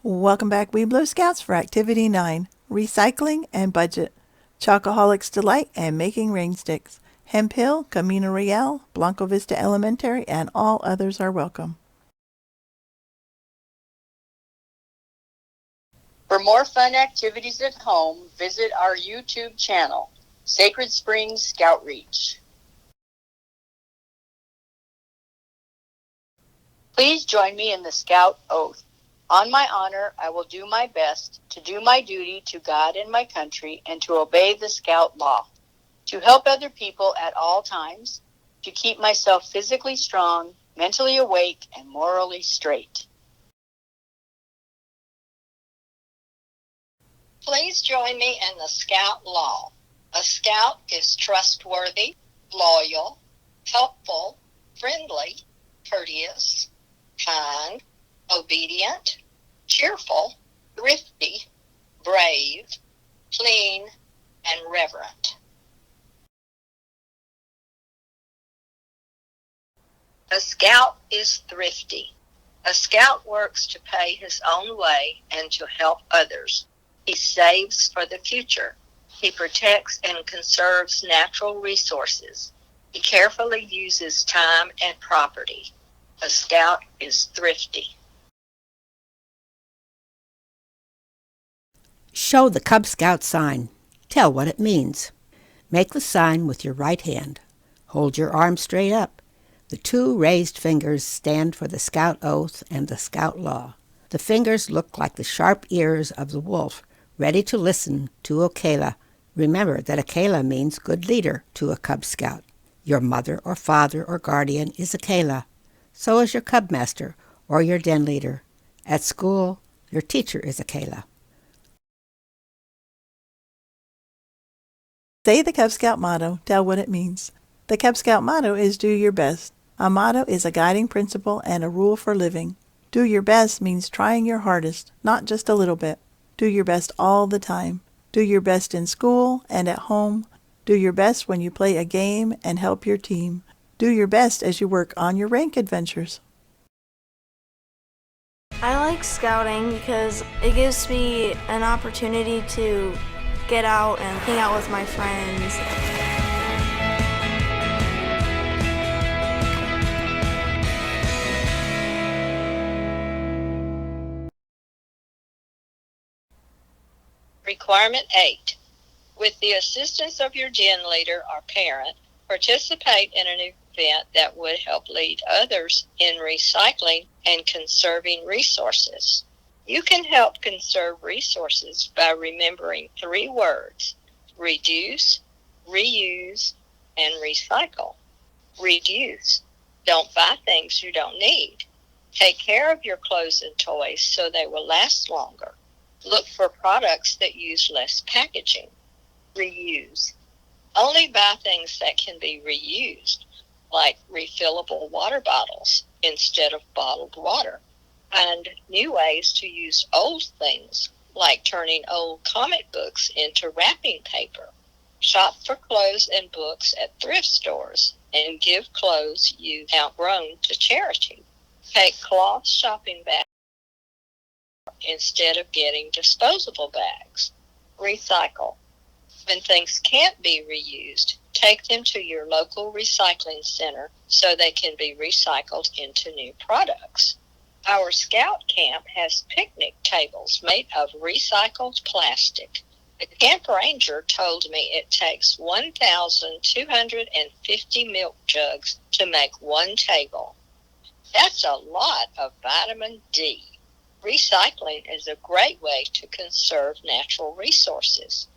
Welcome back, Webelos Scouts, for Activity 9, Recycling and Budget. Chocoholic's Delight and Making Rainsticks. Hemp Hill, Camino Real, Blanco Vista Elementary, and all others are welcome. For more fun activities at home, visit our YouTube channel, Sacred Springs Scout Reach. Please join me in the Scout Oath. On my honor, I will do my best to do my duty to God and my country and to obey the Scout law, to help other people at all times, to keep myself physically strong, mentally awake, and morally straight. Please join me in the Scout law. A Scout is trustworthy, loyal, helpful, friendly, courteous, kind, obedient, cheerful, thrifty, brave, clean, and reverent. A Scout is thrifty. A Scout works to pay his own way and to help others. He saves for the future. He protects and conserves natural resources. He carefully uses time and property. A Scout is thrifty. Show the Cub Scout sign. Tell what it means. Make the sign with your right hand. Hold your arm straight up. The two raised fingers stand for the Scout Oath and the Scout Law. The fingers look like the sharp ears of the wolf, ready to listen to a Kela. Remember that a Kela means good leader to a Cub Scout. Your mother or father or guardian is a Kela. So is your Cub Master or your den leader. At school, your teacher is a Kela. Say the Cub Scout motto. Tell what it means. The Cub Scout motto is do your best. A motto is a guiding principle and a rule for living. Do your best means trying your hardest, not just a little bit. Do your best all the time. Do your best in school and at home. Do your best when you play a game and help your team. Do your best as you work on your rank adventures. I like scouting because it gives me an opportunity to get out and hang out with my friends. Requirement 8. With the assistance of your den leader or parent, participate in an event that would help lead others in recycling and conserving resources. You can help conserve resources by remembering 3 words: reduce, reuse, and recycle. Reduce. Don't buy things you don't need. Take care of your clothes and toys so they will last longer. Look for products that use less packaging. Reuse. Only buy things that can be reused, like refillable water bottles instead of bottled water. Find new ways to use old things, like turning old comic books into wrapping paper. Shop for clothes and books at thrift stores and give clothes you've outgrown to charity. Take cloth shopping bags instead of getting disposable bags. Recycle. When things can't be reused, take them to your local recycling center so they can be recycled into new products. Our Scout camp has picnic tables made of recycled plastic. The camp ranger told me it takes 1,250 milk jugs to make one table. That's a lot of vitamin D. Recycling is a great way to conserve natural resources.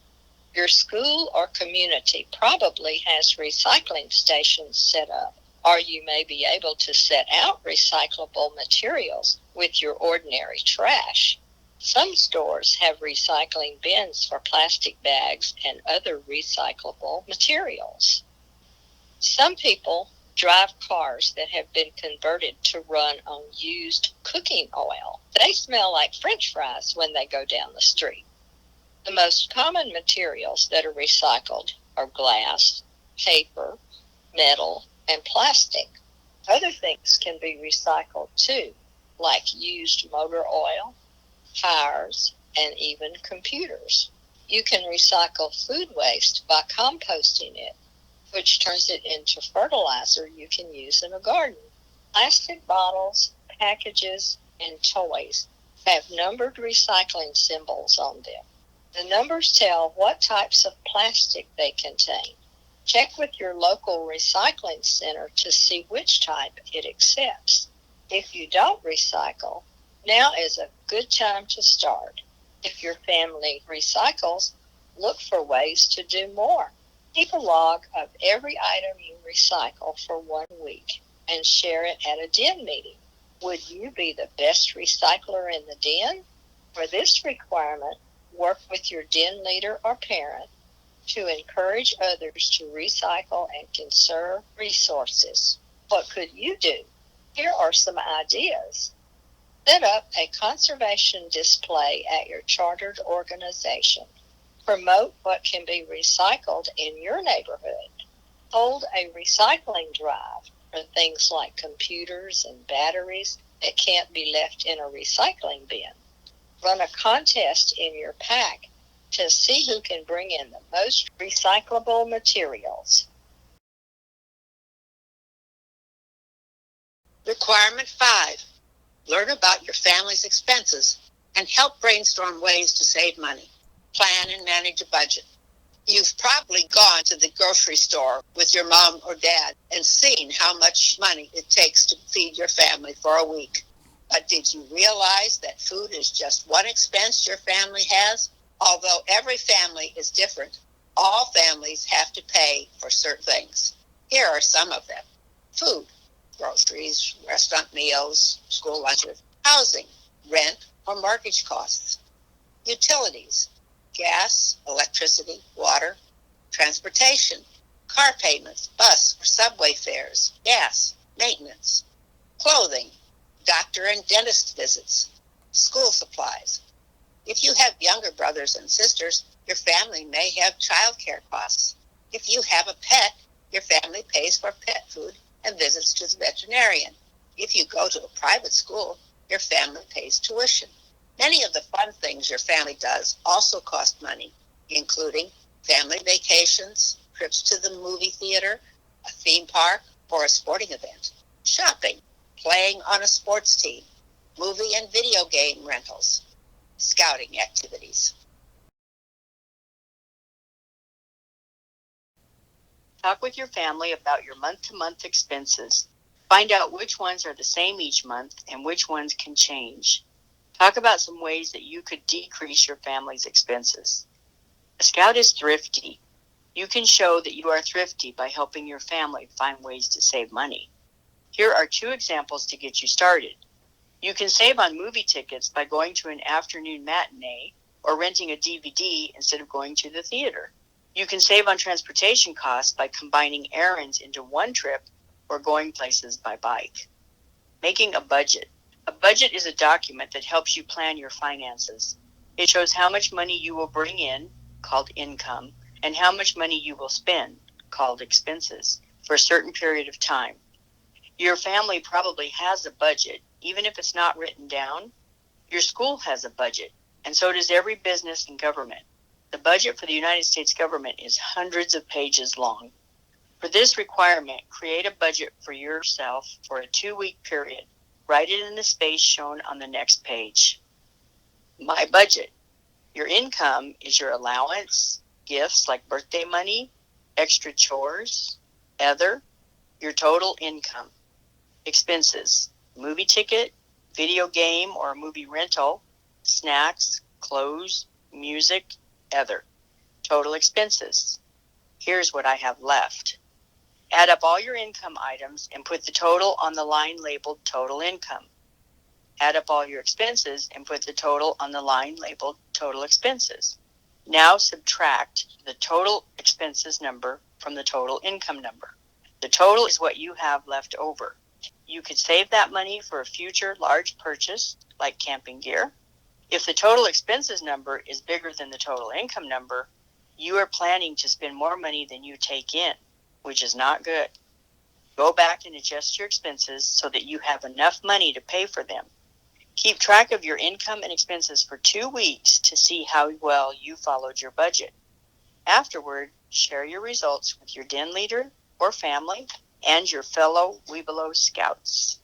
Your school or community probably has recycling stations set up, or you may be able to set out recyclable materials with your ordinary trash. Some stores have recycling bins for plastic bags and other recyclable materials. Some people drive cars that have been converted to run on used cooking oil. They smell like French fries when they go down the street. The most common materials that are recycled are glass, paper, metal, and plastic. Other things can be recycled too, like used motor oil, tires, and even computers. You can recycle food waste by composting it, which turns it into fertilizer you can use in a garden. Plastic bottles, packages, and toys have numbered recycling symbols on them. The numbers tell what types of plastic they contain. Check with your local recycling center to see which type it accepts. If you don't recycle, now is a good time to start. If your family recycles, look for ways to do more. Keep a log of every item you recycle for 1 week and share it at a den meeting. Would you be the best recycler in the den? For this requirement, work with your den leader or parent to encourage others to recycle and conserve resources. What could you do? Here are some ideas. Set up a conservation display at your chartered organization. Promote what can be recycled in your neighborhood. Hold a recycling drive for things like computers and batteries that can't be left in a recycling bin. Run a contest in your pack to see who can bring in the most recyclable materials. Requirement 5. Learn about your family's expenses and help brainstorm ways to save money. Plan and manage a budget. You've probably gone to the grocery store with your mom or dad and seen how much money it takes to feed your family for a week. But did you realize that food is just one expense your family has? Although every family is different, all families have to pay for certain things. Here are some of them. Food, groceries, restaurant meals, school lunches, housing, rent or mortgage costs, utilities, gas, electricity, water, transportation, car payments, bus or subway fares, gas, maintenance, clothing, doctor and dentist visits, school supplies. If you have younger brothers and sisters, your family may have child care costs. If you have a pet, your family pays for pet food and visits to the veterinarian. If you go to a private school, your family pays tuition. Many of the fun things your family does also cost money, including family vacations, trips to the movie theater, a theme park, or a sporting event, shopping, playing on a sports team, movie and video game rentals, scouting activities. Talk with your family about your month-to-month expenses. Find out which ones are the same each month and which ones can change. Talk about some ways that you could decrease your family's expenses. A scout is thrifty. You can show that you are thrifty by helping your family find ways to save money. Here are 2 examples to get you started. You can save on movie tickets by going to an afternoon matinee or renting a DVD instead of going to the theater. You can save on transportation costs by combining errands into one trip or going places by bike. Making a budget. A budget is a document that helps you plan your finances. It shows how much money you will bring in, called income, and how much money you will spend, called expenses, for a certain period of time. Your family probably has a budget, even if it's not written down. Your school has a budget, and so does every business and government. The budget for the United States government is hundreds of pages long. For this requirement, create a budget for yourself for a 2-week period. Write it in the space shown on the next page. My budget. Your income is your allowance, gifts like birthday money, extra chores, other, your total income. Expenses, movie ticket, video game or movie rental, snacks, clothes, music, other. Total expenses. Here's what I have left. Add up all your income items and put the total on the line labeled total income. Add up all your expenses and put the total on the line labeled total expenses. Now subtract the total expenses number from the total income number. The total is what you have left over. You could save that money for a future large purchase, like camping gear. If the total expenses number is bigger than the total income number, you are planning to spend more money than you take in, which is not good. Go back and adjust your expenses so that you have enough money to pay for them. Keep track of your income and expenses for 2 weeks to see how well you followed your budget. Afterward, share your results with your den leader or family and your fellow Webelos scouts.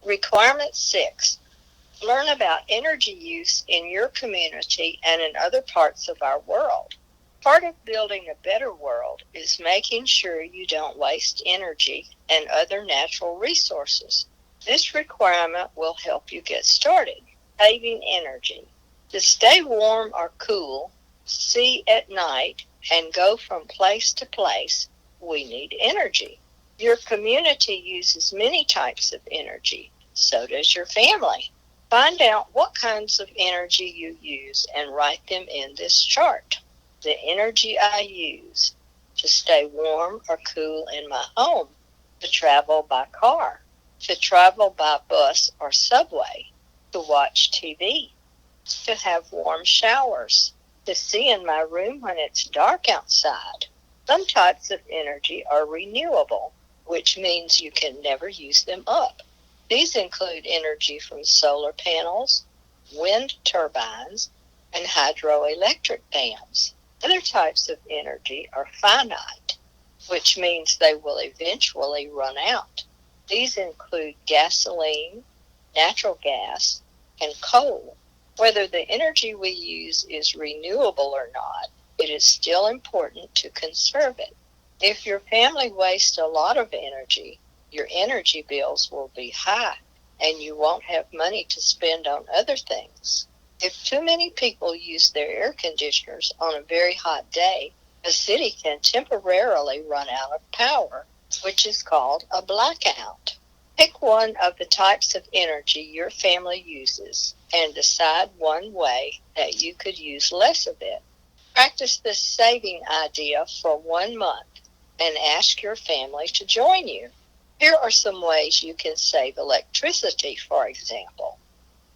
Requirement 6. Learn about energy use in your community and in other parts of our world. Part of building a better world is making sure you don't waste energy and other natural resources. This requirement will help you get started. Saving energy. To stay warm or cool, see at night, and go from place to place, we need energy. Your community uses many types of energy. So does your family. Find out what kinds of energy you use and write them in this chart. The energy I use: to stay warm or cool in my home, to travel by car, to travel by bus or subway, to watch TV, to have warm showers, to see in my room when it's dark outside. Some types of energy are renewable, which means you can never use them up. These include energy from solar panels, wind turbines, and hydroelectric dams. Other types of energy are finite, which means they will eventually run out. These include gasoline, natural gas, and coal. Whether the energy we use is renewable or not, it is still important to conserve it. If your family wastes a lot of energy, your energy bills will be high, and you won't have money to spend on other things. If too many people use their air conditioners on a very hot day, a city can temporarily run out of power, which is called a blackout. Pick one of the types of energy your family uses and decide one way that you could use less of it. Practice this saving idea for 1 month and ask your family to join you. Here are some ways you can save electricity, for example.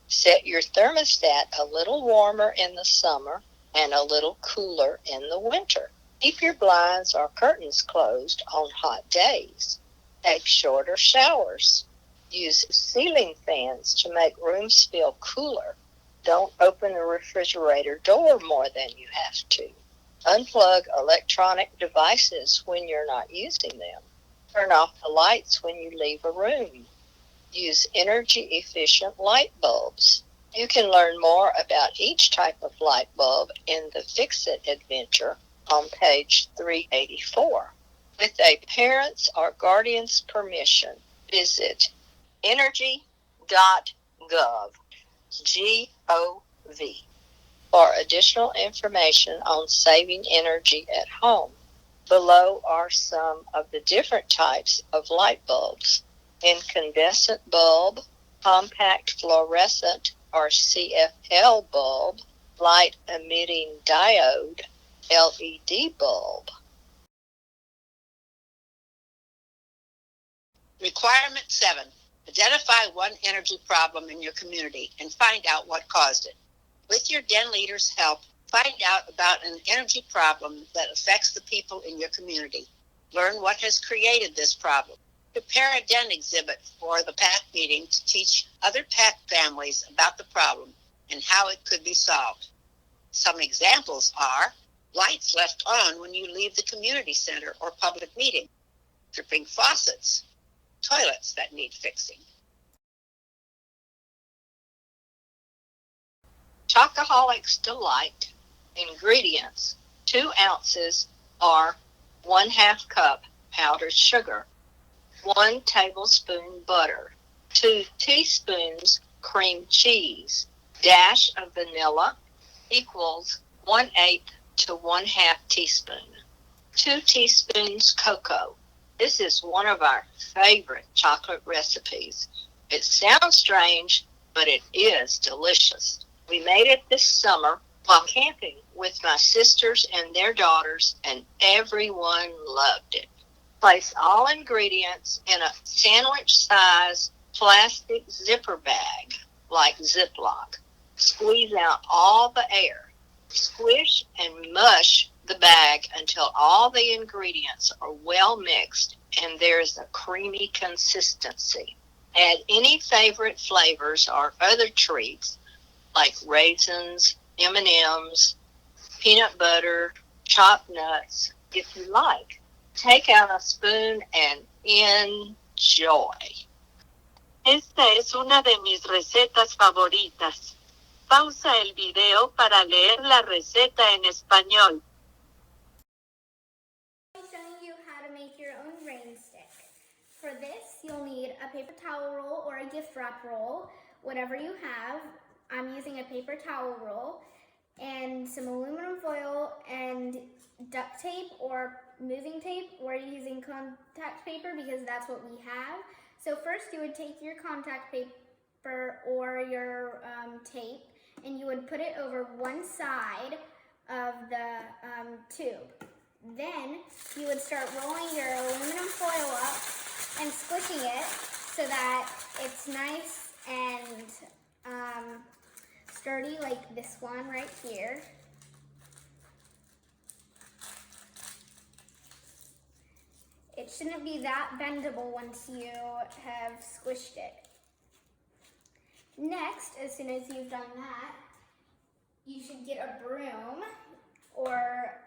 Set your thermostat a little warmer in the summer and a little cooler in the winter. Keep your blinds or curtains closed on hot days. Take shorter showers. Use ceiling fans to make rooms feel cooler. Don't open the refrigerator door more than you have to. Unplug electronic devices when you're not using them. Turn off the lights when you leave a room. Use energy-efficient light bulbs. You can learn more about each type of light bulb in the Fix-It adventure on page 384. With a parent's or guardian's permission, visit energy.gov, G-O-V, for additional information on saving energy at home. Below are some of the different types of light bulbs: incandescent bulb, compact fluorescent or CFL bulb, light emitting diode, LED bulb. Requirement 7. Identify one energy problem in your community and find out what caused it. With your den leader's help, find out about an energy problem that affects the people in your community. Learn what has created this problem. Prepare a den exhibit for the PAC meeting to teach other PAC families about the problem and how it could be solved. Some examples are lights left on when you leave the community center or public meeting, dripping faucets, toilets that need fixing. Chocoholic's Delight. Ingredients: 2 ounces or 1/2 cup powdered sugar, 1 tablespoon butter, 2 teaspoons cream cheese, dash of vanilla equals 1/8 to 1/2 teaspoon, 2 teaspoons cocoa. This is one of our favorite chocolate recipes. It sounds strange, but it is delicious. We made it this summer while camping with my sisters and their daughters, and everyone loved it. Place all ingredients in a sandwich-size plastic zipper bag, like Ziploc. Squeeze out all the air. Squish and mush the bag until all the ingredients are well mixed and there's a creamy consistency. Add any favorite flavors or other treats like raisins, M&Ms, peanut butter, chopped nuts, if you like. Take out a spoon and enjoy. Esta es una de mis recetas favoritas. Pausa el video para leer la receta en español. I'm showing you how to make your own rain stick. For this, you'll need a paper towel roll or a gift wrap roll, whatever you have. I'm using a paper towel roll, and some aluminum foil and duct tape or moving tape. We're using contact paper because that's what we have. So first you would take your contact paper or your tape, and you would put it over one side of the tube. Then you would start rolling your aluminum foil up and squishing it so that it's nice and sturdy, like this one right here. It shouldn't be that bendable once you have squished it. Next, as soon as you've done that, you should get a broom or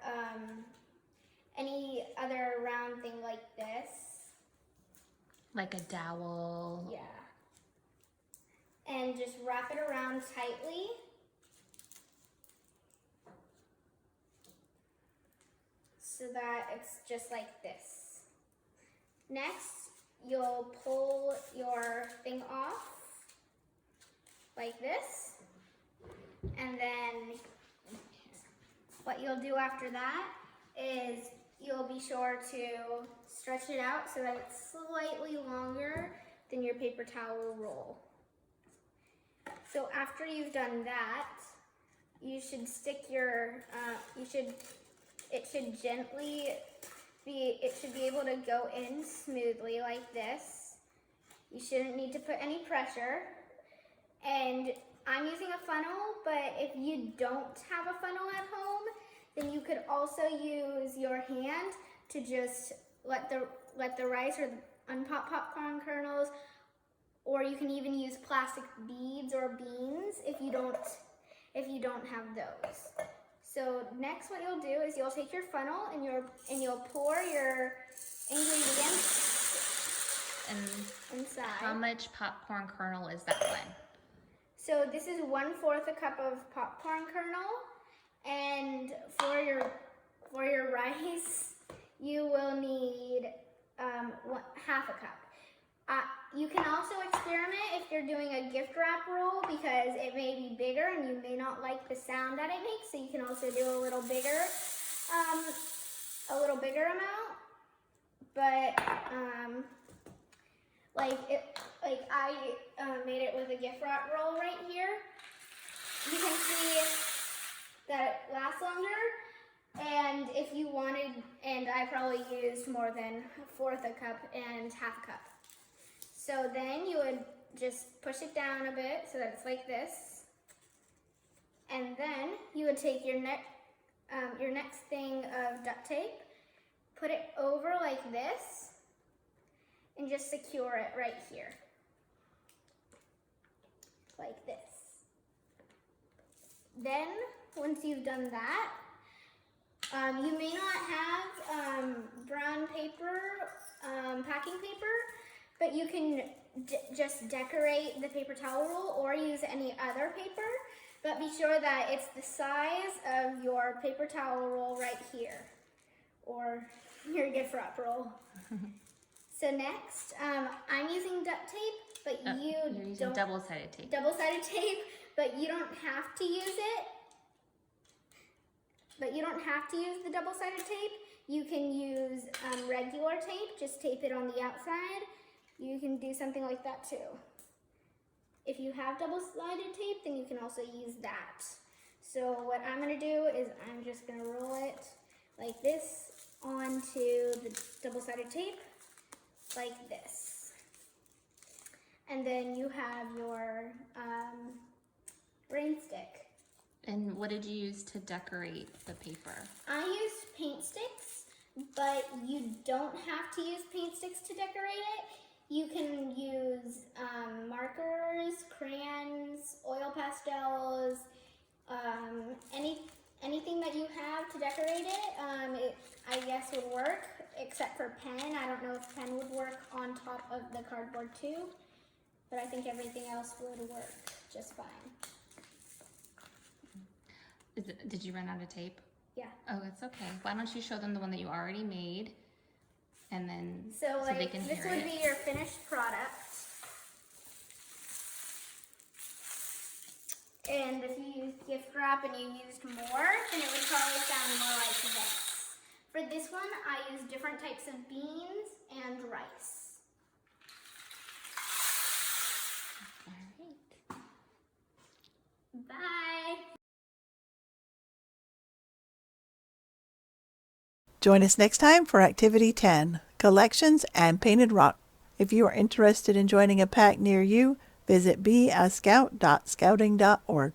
any other round thing like this. Like a dowel. Yeah. And just wrap it around tightly. So that it's just like this. Next, you'll pull your thing off like this. And then what you'll do after that is you'll be sure to stretch it out so that it's slightly longer than your paper towel roll. So after you've done that, you should stick your, it should be able to go in smoothly like this. You shouldn't need to put any pressure. And I'm using a funnel, but if you don't have a funnel at home, then you could also use your hand to just let the rice or unpop popcorn kernels, or you can even use plastic beads or beans if you don't have those. So next, what you'll do is you'll take your funnel and you'll pour your ingredients inside. How much popcorn kernel is that one? So this is 1/4 a cup of popcorn kernel, and for your rice, you will need 1/2 a cup. You can also experiment if you're doing a gift wrap roll because it may be bigger and you may not like the sound that it makes. So you can also do a little bigger amount. But I made it with a gift wrap roll right here. You can see that it lasts longer. And if you wanted, and I probably used more than 1/4 a cup and 1/2 a cup. So then you would just push it down a bit so that it's like this. And then you would take your next thing of duct tape, put it over like this, and just secure it right here. Like this. Then, once you've done that, you may not have brown paper, packing paper, but you can just decorate the paper towel roll or use any other paper, but be sure that it's the size of your paper towel roll right here, or your gift wrap roll. So next, I'm using duct tape, but You're using double-sided tape. Double-sided tape, but you don't have to use it. But you don't have to use the double-sided tape. You can use regular tape, just tape it on the outside. You can do something like that too. If you have double-sided tape, then you can also use that. So what I'm gonna do is I'm just gonna roll it like this onto the double-sided tape, like this. And then you have your rain stick. And what did you use to decorate the paper? I used paint sticks but you don't have to use paint sticks to decorate it. You can use markers, crayons, oil pastels, anything that you have to decorate it, I guess would work, except for pen. I don't know if pen would work on top of the cardboard too, but I think everything else would work just fine. Did you run out of tape? Yeah. Oh, it's okay. Why don't you show them the one that you already made, and then So like, they can hear this would be your finished product. And if you used gift wrap and you used more, then it would probably sound more like this. For this one, I used different types of beans and rice. All right. Bye. Join us next time for Activity 10, Collections and Painted Rock. If you are interested in joining a pack near you, visit beascout.scouting.org.